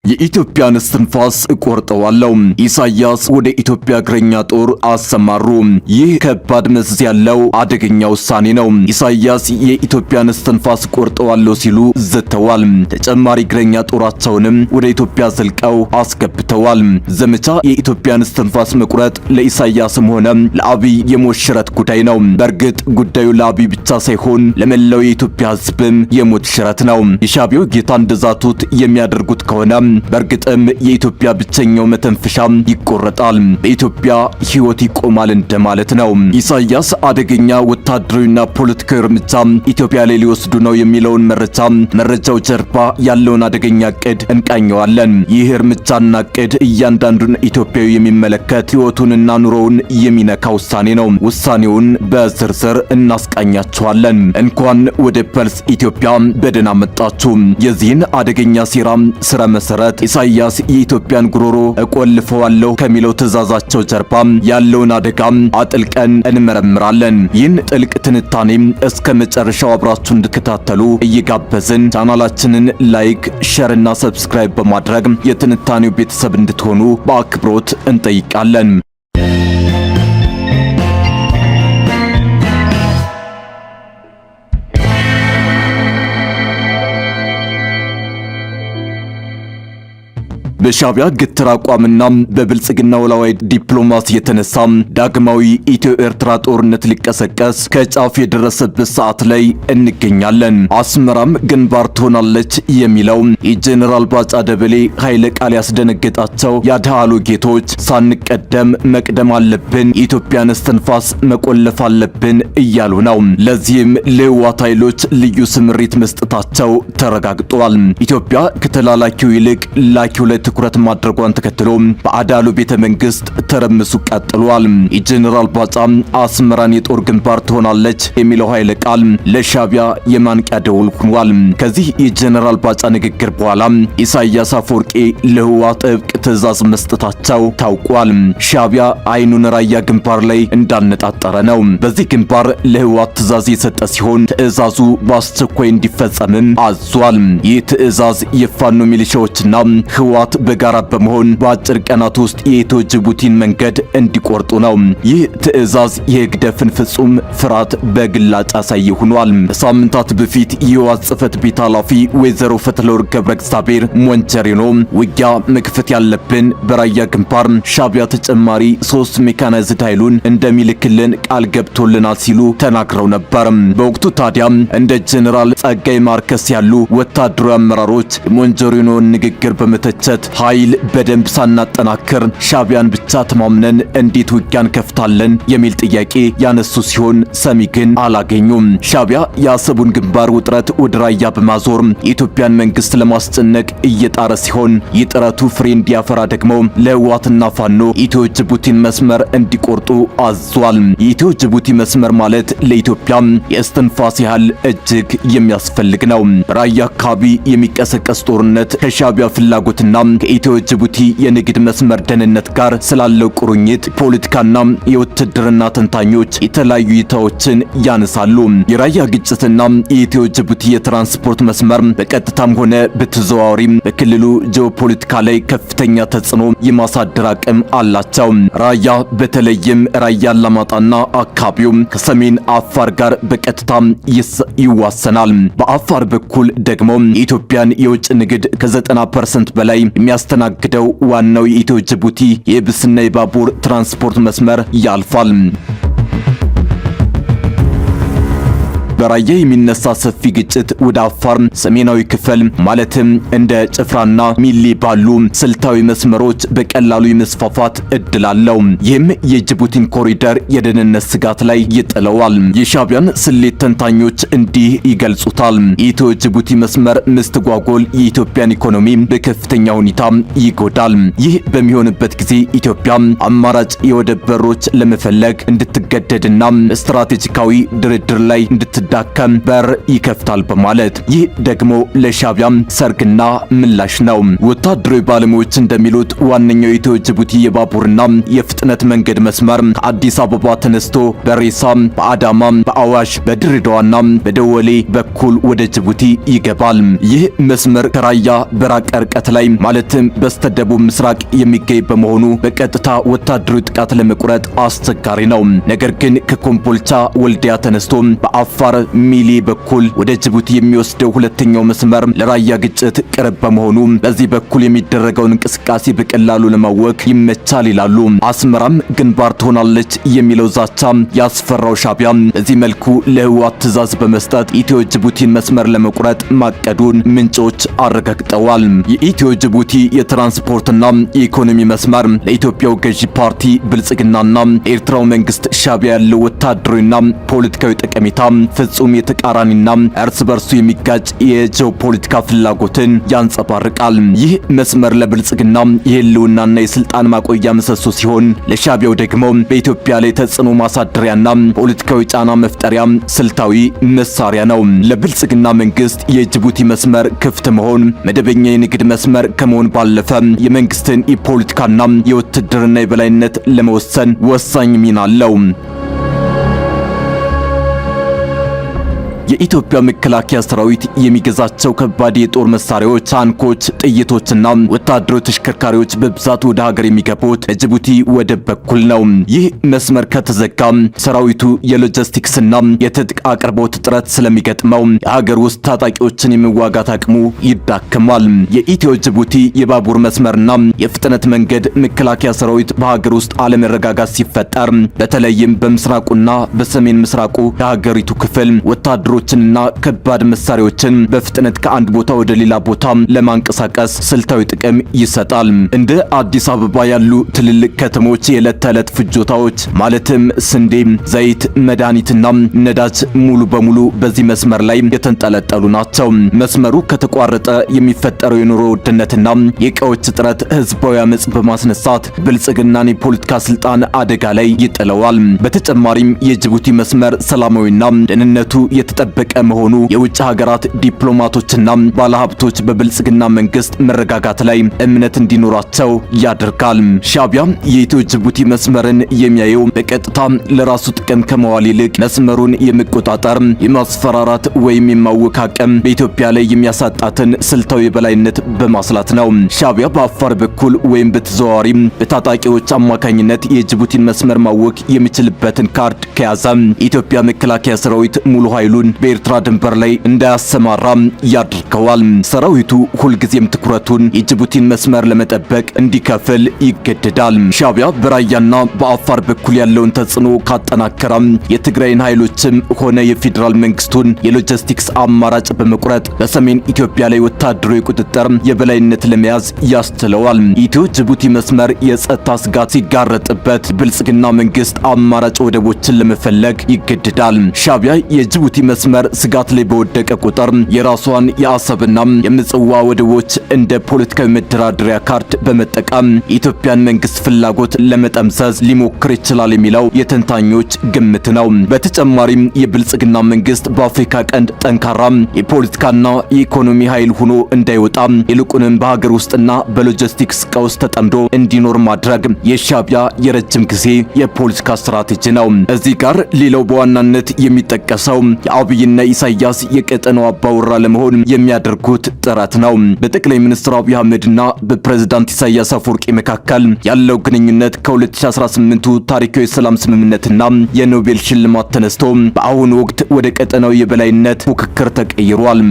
የኢትዮጵያን እስትንፋስ እቆርጠዋለሁ። ኢሳያስ ወደ ኢትዮጵያ እግረኛ ጦር አሰማሩ። ይህ ከባድ መዘዝ ያለው አደገኛ ውሳኔ ነው። ኢሳያስ የኢትዮጵያን እስትንፋስ እቆርጠዋለሁ ሲሉ ዝተዋል። ተጨማሪ እግረኛ ጦራቸውንም ወደ ኢትዮጵያ ዘልቀው አስገብተዋል። ዘመቻ የኢትዮጵያን እስትንፋስ መቁረጥ ለኢሳያስም ሆነ ለአብይ የሞት ሽረት ጉዳይ ነው። በእርግጥ ጉዳዩ ለአብይ ብቻ ሳይሆን ለመላው የኢትዮጵያ ሕዝብም የሞት ሽረት ነው። የሻቢያው ጌታ እንደዛቱት የሚያደርጉት ከሆነ በእርግጥም የኢትዮጵያ ብቸኛው መተንፈሻ ይቆረጣል፣ በኢትዮጵያ ሕይወት ይቆማል እንደማለት ነው። ኢሳያስ አደገኛ ወታደራዊና ፖለቲካዊ እርምጃ ኢትዮጵያ ላይ ሊወስዱ ነው የሚለውን መረጃው ጀርባ ያለውን አደገኛ ዕቅድ እንቃኘዋለን። ይህ እርምጃና ዕቅድ እያንዳንዱን ኢትዮጵያዊ የሚመለከት ሕይወቱንና ኑሮውን የሚነካ ውሳኔ ነው። ውሳኔውን በዝርዝር እናስቃኛችኋለን። እንኳን ወደ ፐልስ ኢትዮጵያ በደህና መጣችሁ። የዚህን አደገኛ ሴራ ስረ መሰረት ኢሳያስ የኢትዮጵያን ጉሮሮ እቆልፈዋለሁ ከሚለው ትዕዛዛቸው ጀርባ ያለውን አደጋ አጥልቀን እንመረምራለን። ይህን ጥልቅ ትንታኔ እስከ መጨረሻው አብራችሁ እንድትከታተሉ እየጋበዝን ቻናላችንን ላይክ፣ ሼር እና ሰብስክራይብ በማድረግ የትንታኔው ቤተሰብ እንድትሆኑ በአክብሮት እንጠይቃለን። በሻቢያ ግትር አቋምና በብልጽግና ወላዋይ ዲፕሎማሲ የተነሳ ዳግማዊ ኢትዮ ኤርትራ ጦርነት ሊቀሰቀስ ከጫፍ የደረሰበት ሰዓት ላይ እንገኛለን። አስመራም ግንባር ትሆናለች የሚለው የጄኔራል ባጫ ደበሌ ኃይለ ቃል ያስደነገጣቸው ያድሃሉ ጌቶች ሳንቀደም መቅደም አለብን፣ የኢትዮጵያን እስትንፋስ መቆለፍ አለብን እያሉ ነው። ለዚህም ለህወሓት ኃይሎች ልዩ ስምሪት መስጠታቸው ተረጋግጧል። ኢትዮጵያ ከተላላኪው ይልቅ ላኪው ላይ ትኩረት ማድረጓን ተከትሎ በአዳሉ ቤተ መንግስት ተረምሱ ቀጥሏል። የጄኔራል ባጫ አስመራን የጦር ግንባር ትሆናለች የሚለው ኃይለ ቃል ለሻቢያ የማንቂያ ደውል ሆኗል። ከዚህ የጄኔራል ባጫ ንግግር በኋላ ኢሳያስ አፈወርቂ ለህወሓት ጥብቅ ትዕዛዝ መስጠታቸው ታውቋል። ሻቢያ አይኑን ራያ ግንባር ላይ እንዳነጣጠረ ነው። በዚህ ግንባር ለህወሓት ትዕዛዝ የሰጠ ሲሆን ትዕዛዙ በአስቸኳይ እንዲፈጸምም አዟል። ይህ ትዕዛዝ የፋኖ ሚሊሻዎችና ህወሓት በጋራ በመሆን በአጭር ቀናት ውስጥ የኢትዮ ጅቡቲን መንገድ እንዲቆርጡ ነው። ይህ ትዕዛዝ የህግደፍን ፍጹም ፍርሃት በግላጭ ያሳይ ሆኗል። ሳምንታት በፊት የህወሓት ጽሕፈት ቤት ኃላፊ ወይዘሮ ፈትለወርቅ ገብረ እግዚአብሔር ሞንቸሪኖ ውጊያ መክፈት ያለብን በራያ ግንባር ሻቢያ ተጨማሪ 3 ሜካናይዝድ ኃይሉን እንደሚልክልን ቃል ገብቶልናል ሲሉ ተናግረው ነበር። በወቅቱ ታዲያ እንደ ጄኔራል ጸጋይ ማርከስ ያሉ ወታደራዊ አመራሮች የሞንቸሪኖን ንግግር በመተቸት ኃይል በደንብ ሳናጠናክር ሻቢያን ብቻ ተማምነን እንዴት ውጊያን ከፍታለን የሚል ጥያቄ ያነሱ ሲሆን ሰሚ ግን አላገኙም። ሻቢያ የአሰቡን ግንባር ውጥረት ወደ ራያ በማዞር የኢትዮጵያን መንግስት ለማስጨነቅ እየጣረ ሲሆን የጥረቱ ፍሬ እንዲያፈራ ደግሞ ለህወሓትና ፋኖ ኢትዮ ጅቡቲን መስመር እንዲቆርጡ አዟል። የኢትዮ ጅቡቲ መስመር ማለት ለኢትዮጵያ የእስትንፋስ ያህል እጅግ የሚያስፈልግ ነው። ራያ አካባቢ የሚቀሰቀስ ጦርነት ከሻቢያ ፍላጎትና ከኢትዮ ጅቡቲ የንግድ መስመር ደህንነት ጋር ስላለው ቁርኝት ፖለቲካና የውትድርና ተንታኞች የተለያዩ እይታዎችን ያነሳሉ። የራያ ግጭትና የኢትዮ ጅቡቲ የትራንስፖርት መስመር በቀጥታም ሆነ በተዘዋዋሪ በክልሉ ጂኦፖለቲካ ላይ ከፍተኛ ተጽዕኖ የማሳደር አቅም አላቸው። ራያ በተለይም ራያ አላማጣና አካባቢው ከሰሜን አፋር ጋር በቀጥታ ይዋሰናል። በአፋር በኩል ደግሞ የኢትዮጵያን የውጭ ንግድ ከ90% በላይ የሚያስተናግደው ዋናው የኢትዮ ጅቡቲ የየብስና የባቡር ትራንስፖርት መስመር ያልፋል። በራያ የሚነሳ ሰፊ ግጭት ወደ አፋር ሰሜናዊ ክፍል ማለትም እንደ ጭፍራና ሚሊ ባሉ ስልታዊ መስመሮች በቀላሉ የመስፋፋት እድል አለው። ይህም የጅቡቲን ኮሪደር የደህንነት ስጋት ላይ ይጥለዋል። የሻቢያን ስሌት ተንታኞች እንዲህ ይገልጹታል። የኢትዮ ጅቡቲ መስመር መስተጓጎል የኢትዮጵያን ኢኮኖሚ በከፍተኛ ሁኔታ ይጎዳል። ይህ በሚሆንበት ጊዜ ኢትዮጵያ አማራጭ የወደብ በሮች ለመፈለግ እንድትገደድና ስትራቴጂካዊ ድርድር ላይ ሲዳከም በር ይከፍታል በማለት ይህ ደግሞ ለሻዕቢያ ሰርግና ምላሽ ነው። ወታደራዊ ባለሙያዎች እንደሚሉት ዋነኛው የኢትዮ ጅቡቲ የባቡርና የፍጥነት መንገድ መስመር ከአዲስ አበባ ተነስቶ በሬሳ፣ በአዳማ፣ በአዋሽ፣ በድሬዳዋና በደወሌ በኩል ወደ ጅቡቲ ይገባል። ይህ መስመር ከራያ በራቀ ርቀት ላይ ማለትም በስተደቡብ ምስራቅ የሚገኝ በመሆኑ በቀጥታ ወታደራዊ ጥቃት ለመቁረጥ አስቸጋሪ ነው። ነገር ግን ከኮምቦልቻ ወልዲያ ተነስቶ በአፋር ሚሊ በኩል ወደ ጅቡቲ የሚወስደው ሁለተኛው መስመር ለራያ ግጭት ቅርብ በመሆኑ በዚህ በኩል የሚደረገውን እንቅስቃሴ በቀላሉ ለማወክ ይመቻል ይላሉ። አስመራም ግንባር ትሆናለች የሚለው ዛቻ ያስፈራው ሻዕቢያ በዚህ መልኩ ለህወሓት ትዕዛዝ በመስጠት ኢትዮ ጅቡቲን መስመር ለመቁረጥ ማቀዱን ምንጮች አረጋግጠዋል። የኢትዮ ጅቡቲ የትራንስፖርትና የኢኮኖሚ መስመር ለኢትዮጵያው ገዢ ፓርቲ ብልጽግናና ኤርትራው መንግስት ሻዕቢያ ያለው ወታደራዊና ፖለቲካዊ ጠቀሜታ ፍጹም የተቃራኒና እርስ በርሱ የሚጋጭ የጂኦፖለቲካ ፍላጎትን ያንጸባርቃል። ይህ መስመር ለብልጽግና የህልውናና የስልጣን ማቆያ ምሰሶ ሲሆን ለሻዕቢያው ደግሞ በኢትዮጵያ ላይ ተጽዕኖ ማሳደሪያና ፖለቲካዊ ጫና መፍጠሪያ ስልታዊ መሳሪያ ነው። ለብልጽግና መንግስት የጅቡቲ መስመር ክፍት መሆን መደበኛ የንግድ መስመር ከመሆን ባለፈ የመንግስትን የፖለቲካና የውትድርና የበላይነት ለመወሰን ወሳኝ ሚና አለው። የኢትዮጵያ መከላከያ ሰራዊት የሚገዛቸው ከባድ የጦር መሳሪያዎች፣ ታንኮች፣ ጥይቶችና ወታደራዊ ተሽከርካሪዎች በብዛት ወደ ሀገር የሚገቡት በጅቡቲ ወደብ በኩል ነው። ይህ መስመር ከተዘጋ ሰራዊቱ የሎጂስቲክስና የትጥቅ አቅርቦት እጥረት ስለሚገጥመው የሀገር ውስጥ ታጣቂዎችን የመዋጋት አቅሙ ይዳክማል። የኢትዮ ጅቡቲ የባቡር መስመርና የፍጥነት መንገድ መከላከያ ሰራዊት በሀገር ውስጥ አለመረጋጋት ሲፈጠር በተለይም በምስራቁና በሰሜን ምስራቁ የሀገሪቱ ክፍል ወታደሮችንና ከባድ መሳሪያዎችን በፍጥነት ከአንድ ቦታ ወደ ሌላ ቦታ ለማንቀሳቀስ ስልታዊ ጥቅም ይሰጣል። እንደ አዲስ አበባ ያሉ ትልልቅ ከተሞች የዕለት ተዕለት ፍጆታዎች ማለትም ስንዴ፣ ዘይት፣ መድኃኒትና ነዳጅ ሙሉ በሙሉ በዚህ መስመር ላይ የተንጠለጠሉ ናቸው። መስመሩ ከተቋረጠ የሚፈጠረው የኑሮ ውድነትና የእቃዎች እጥረት ህዝባዊ አመጽ በማስነሳት ብልጽግናን የፖለቲካ ስልጣን አደጋ ላይ ይጥለዋል። በተጨማሪም የጅቡቲ መስመር ሰላማዊና ደህንነቱ የተጠበቀ መሆኑ የውጭ ሀገራት ዲፕሎማቶችና ባለሀብቶች በብልጽግና መንግስት መረጋጋት ላይ እምነት እንዲኖራቸው ያደርጋል። ሻዕቢያ የኢትዮ ጅቡቲ መስመርን የሚያየው በቀጥታ ለራሱ ጥቅም ከመዋል ይልቅ መስመሩን የመቆጣጠር፣ የማስፈራራት ወይም የማወክ አቅም በኢትዮጵያ ላይ የሚያሳጣትን ስልታዊ የበላይነት በማስላት ነው። ሻዕቢያ በአፋር በኩል ወይም በተዘዋዋሪ በታጣቂዎች አማካኝነት የጅቡቲን መስመር ማወክ የሚችልበትን ካርድ ከያዘ የኢትዮጵያ መከላከያ ሰራዊት ሙሉ ኃይሉን በኤርትራ ድንበር ላይ እንዳያሰማራ ያደርገዋል። ሰራዊቱ ሁልጊዜም ትኩረቱን የጅቡቲን መስመር ለመጠበቅ እንዲከፍል ይገደዳል። ሻዕቢያ በራያና በአፋር በኩል ያለውን ተጽዕኖ ካጠናከረ የትግራይን ኃይሎችም ሆነ የፌዴራል መንግስቱን የሎጂስቲክስ አማራጭ በመቁረጥ በሰሜን ኢትዮጵያ ላይ ወታደራዊ ቁጥጥር የበላይነት ለመያዝ ያስችለዋል። የኢትዮ ጅቡቲ መስመር የጸጥታ ስጋት ሲጋረጥበት ብልጽግና መንግስት አማራጭ ወደቦችን ለመፈለግ ይገደዳል። ሻዕቢያ የጅቡቲ መስመር ስጋት ላይ በወደቀ ቁጥር የራሷን የአሰብና የምጽዋ ወደቦች እንደ ፖለቲካዊ መደራደሪያ ካርድ በመጠቀም የኢትዮጵያን መንግስት ፍላጎት ለመጠምዘዝ ሊሞክር ይችላል የሚለው የተንታኞች ግምት ነው። በተጨማሪም የብልጽግና መንግስት በአፍሪካ ቀንድ ጠንካራ የፖለቲካና የኢኮኖሚ ኃይል ሆኖ እንዳይወጣ ይልቁንም በሀገር ውስጥና በሎጂስቲክስ ቀውስ ተጠምዶ እንዲኖር ማድረግ የሻዕቢያ የረጅም ጊዜ የፖለቲካ ስትራቴጂ ነው። እዚህ ጋር ሌላው በዋናነት የሚጠቀሰው የአብይና ኢሳያስ የቀጠናው አባወራ ለመሆን የሚያደርጉት ጥረት ነው። በጠቅላይ ሚኒስትር አብይ አህመድና በፕሬዝዳንት ኢሳያስ አፈወርቂ መካከል ያለው ግንኙነት ከ2018ቱ ታሪካዊ ሰላም ስምምነትና የኖቤል ሽልማት ተነስቶ በአሁኑ ወቅት ወደ ቀጠናው የበላይነት ፉክክር ተቀይሯል።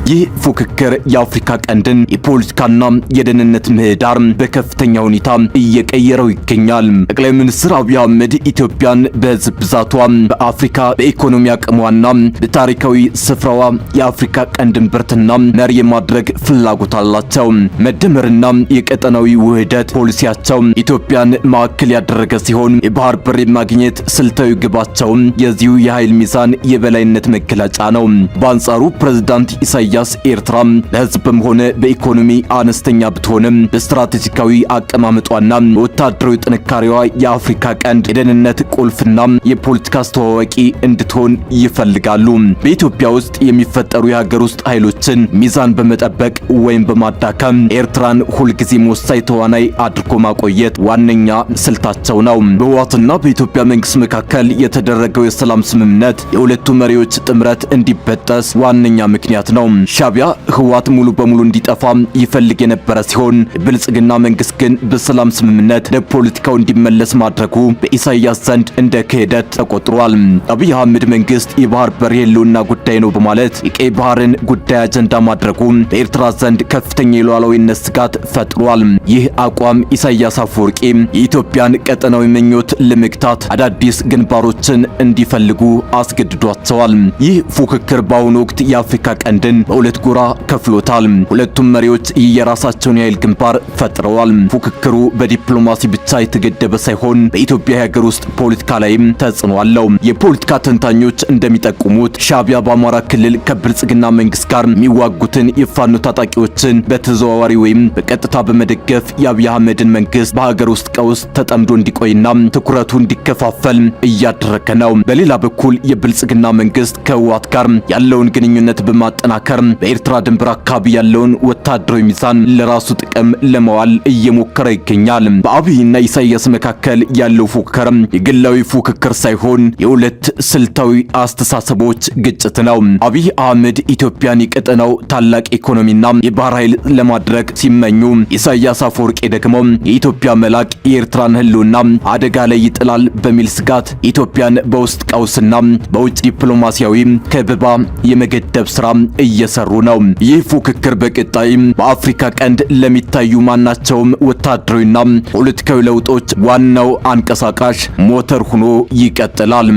ይህ ፉክክር የአፍሪካ ቀንድን የፖለቲካና የደህንነት ምህዳር በከፍተኛ ሁኔታ እየቀየረው ይገኛል። ጠቅላይ ሚኒስትር አብይ አህመድ ኢትዮጵያን በህዝብ ብዛቷ፣ በአፍሪካ በኢኮኖሚ አቅሟና በታሪካዊ ስፍራዋ የአፍሪካ ቀንድን ብርትና መሪ የማድረግ ፍላጎት አላቸው። መደመርና የቀጠናዊ ውህደት ፖሊሲያቸው ኢትዮጵያን ማዕከል ያደረገ ሲሆን የባህር በር የማግኘት ስልታዊ ግባቸው የዚሁ የኃይል ሚዛን የበላይነት መገለጫ ነው። በአንጻሩ ፕሬዝዳንት ኢሳያስ ኢሳያስ ኤርትራ በህዝብም ሆነ በኢኮኖሚ አነስተኛ ብትሆንም በስትራቴጂካዊ አቀማመጧና ወታደራዊ ጥንካሬዋ የአፍሪካ ቀንድ የደህንነት ቁልፍና የፖለቲካ አስተዋዋቂ እንድትሆን ይፈልጋሉ። በኢትዮጵያ ውስጥ የሚፈጠሩ የሀገር ውስጥ ኃይሎችን ሚዛን በመጠበቅ ወይም በማዳከም ኤርትራን ሁልጊዜም ወሳኝ ተዋናይ አድርጎ ማቆየት ዋነኛ ስልታቸው ነው። በህወሓትና በኢትዮጵያ መንግስት መካከል የተደረገው የሰላም ስምምነት የሁለቱ መሪዎች ጥምረት እንዲበጠስ ዋነኛ ምክንያት ነው። ሻዕቢያ ህወሓት ሙሉ በሙሉ እንዲጠፋ ይፈልግ የነበረ ሲሆን ብልጽግና መንግስት ግን በሰላም ስምምነት ለፖለቲካው እንዲመለስ ማድረጉ በኢሳያስ ዘንድ እንደ ክህደት ተቆጥሯል። አብይ አህመድ መንግስት የባህር በር የህልውና ጉዳይ ነው በማለት የቀይ ባህርን ጉዳይ አጀንዳ ማድረጉ በኤርትራ ዘንድ ከፍተኛ የሉዓላዊነት ስጋት ፈጥሯል። ይህ አቋም ኢሳያስ አፈወርቂ የኢትዮጵያን ቀጠናዊ ምኞት ለመግታት አዳዲስ ግንባሮችን እንዲፈልጉ አስገድዷቸዋል። ይህ ፉክክር በአሁኑ ወቅት የአፍሪካ ቀንድን በሁለት ጎራ ከፍሎታል። ሁለቱም መሪዎች የራሳቸውን የኃይል ግንባር ፈጥረዋል። ፉክክሩ በዲፕሎማሲ ብቻ የተገደበ ሳይሆን በኢትዮጵያ የሀገር ውስጥ ፖለቲካ ላይም ተጽዕኖ አለው። የፖለቲካ ተንታኞች እንደሚጠቁሙት ሻዕቢያ በአማራ ክልል ከብልጽግና መንግስት ጋር የሚዋጉትን የፋኖ ታጣቂዎችን በተዘዋዋሪ ወይም በቀጥታ በመደገፍ የአብይ አህመድን መንግስት በሀገር ውስጥ ቀውስ ተጠምዶ እንዲቆይና ትኩረቱ እንዲከፋፈል እያደረገ ነው። በሌላ በኩል የብልጽግና መንግስት ከህወሓት ጋር ያለውን ግንኙነት በማጠናከር በኤርትራ ድንበር አካባቢ ያለውን ወታደራዊ ሚዛን ለራሱ ጥቅም ለማዋል እየሞከረ ይገኛል። በአብይና ኢሳያስ መካከል ያለው ፉክክር የግላዊ ፉክክር ሳይሆን የሁለት ስልታዊ አስተሳሰቦች ግጭት ነው። አብይ አህመድ ኢትዮጵያን የቀጠናው ታላቅ ኢኮኖሚና የባህር ኃይል ለማድረግ ሲመኙ፣ ኢሳያስ አፈወርቂ ደግሞ የኢትዮጵያ መላቅ የኤርትራን ህልውና አደጋ ላይ ይጥላል በሚል ስጋት ኢትዮጵያን በውስጥ ቀውስና በውጭ ዲፕሎማሲያዊ ከበባ የመገደብ ስራ እየሰሩ ነው። ይህ ፉክክር በቀጣይ በአፍሪካ ቀንድ ለሚታዩ ማናቸውም ወታደራዊና ፖለቲካዊ ለውጦች ዋናው አንቀሳቃሽ ሞተር ሆኖ ይቀጥላል።